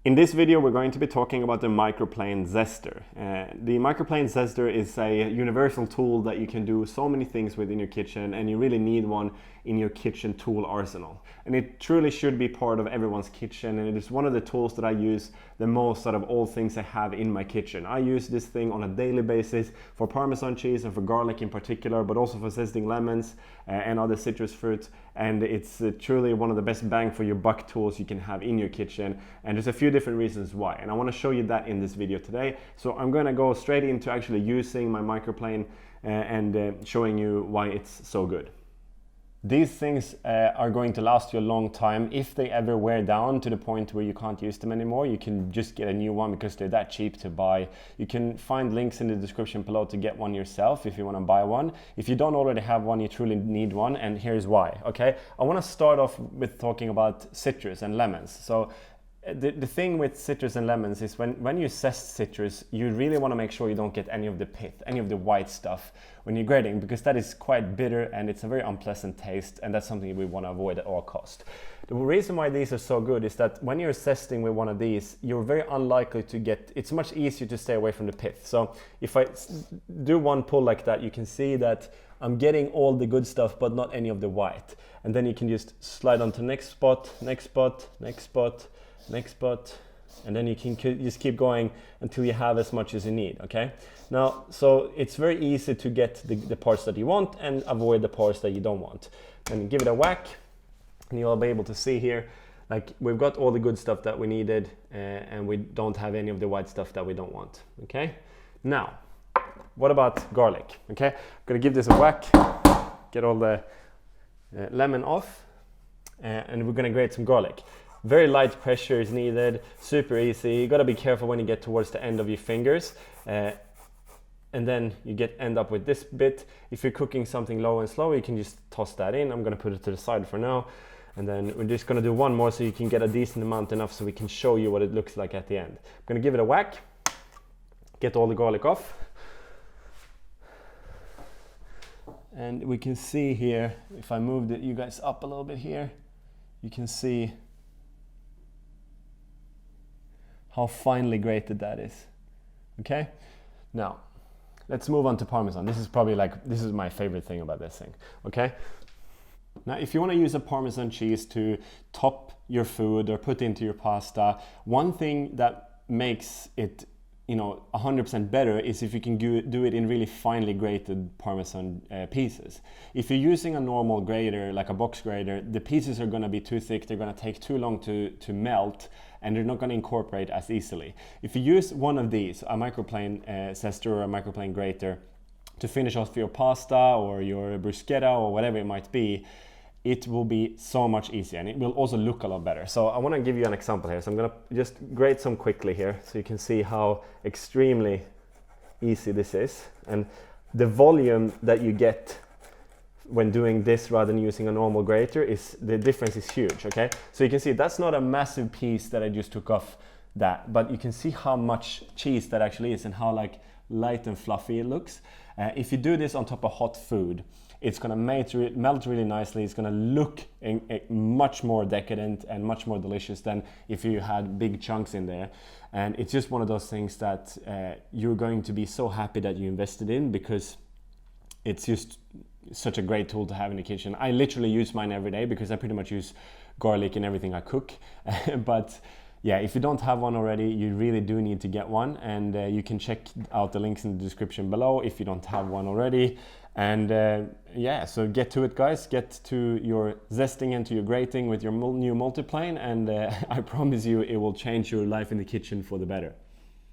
In this video, we're going to be talking about the Microplane Zester. The Microplane Zester is a universal tool that you can do so many things with in your kitchen, and you really need one in your kitchen tool arsenal. And it truly should be part of everyone's kitchen, and it is one of the tools that I use the most out of all things I have in my kitchen. I use this thing on a daily basis for Parmesan cheese and for garlic in particular, but also for zesting lemons and other citrus fruits. And it's truly one of the best bang for your buck tools you can have in your kitchen. And there's a few different reasons why, and I want to show you that in this video today. So I'm going to go straight into actually using my Microplane and showing you why it's so good. These things are going to last you a long time. If they ever wear down to the point where you can't use them anymore, you can just get a new one because they're that cheap to buy. You can find links in the description below to get one yourself if you want to buy one. If you don't already have one, you truly need one, and here's why. Okay, I want to start off with talking about citrus and lemons. So the thing with citrus and lemons is when you zest citrus, you really want to make sure you don't get any of the pith, any of the white stuff when you're grating, because that is quite bitter and it's a very unpleasant taste, and that's something we want to avoid at all cost. The reason why these are so good is that when you're zesting with one of these, you're very unlikely to get, it's much easier to stay away from the pith. So if I do one pull like that, you can see that I'm getting all the good stuff but not any of the white. And then you can just slide on to next spot, next spot, next spot, next spot, and then you can just keep going until you have as much as you need. Okay, now so it's very easy to get the parts that you want and avoid the parts that you don't want, and give it a whack, and you'll be able to see here, like, we've got all the good stuff that we needed, and we don't have any of the white stuff that we don't want. Okay, now what about garlic? Okay, I'm gonna give this a whack, get all the lemon off, and we're gonna grate some garlic. Very light pressure is needed, super easy. You gotta be careful when you get towards the end of your fingers, and then you end up with this bit. If you're cooking something low and slow, you can just toss that in. I'm gonna put it to the side for now, and then we're just gonna do one more so you can get a decent amount, enough so we can show you what it looks like at the end. I'm gonna give it a whack, get all the garlic off, and we can see here, if I move you guys up a little bit here, you can see how finely grated that is. Okay, now let's move on to Parmesan. This is probably this is my favorite thing about this thing. Okay, now if you want to use a Parmesan cheese to top your food or put into your pasta, one thing that makes it 100% better is if you can do it in really finely grated Parmesan pieces. If you're using a normal grater, like a box grater, the pieces are going to be too thick, they're going to take too long to melt, and they're not going to incorporate as easily. If you use one of these, a Microplane Zester or a Microplane grater, to finish off your pasta or your bruschetta or whatever it might be, it will be so much easier, and it will also look a lot better. So I want to give you an example here. So I'm going to just grate some quickly here so you can see how extremely easy this is. And the volume that you get when doing this rather than using a normal grater, the difference is huge. Okay, so you can see that's not a massive piece that I just took off that, but you can see how much cheese that actually is and how light and fluffy it looks. If you do this on top of hot food, it's going to melt really nicely. It's going to look much more decadent and much more delicious than if you had big chunks in there. And it's just one of those things that you're going to be so happy that you invested in, because it's just such a great tool to have in the kitchen. I literally use mine every day because I pretty much use garlic in everything I cook. But yeah, if you don't have one already, you really do need to get one, and you can check out the links in the description below if you don't have one already. And yeah, so get to it, guys. Get to your zesting and to your grating with your new Multiplane, and I promise you it will change your life in the kitchen for the better.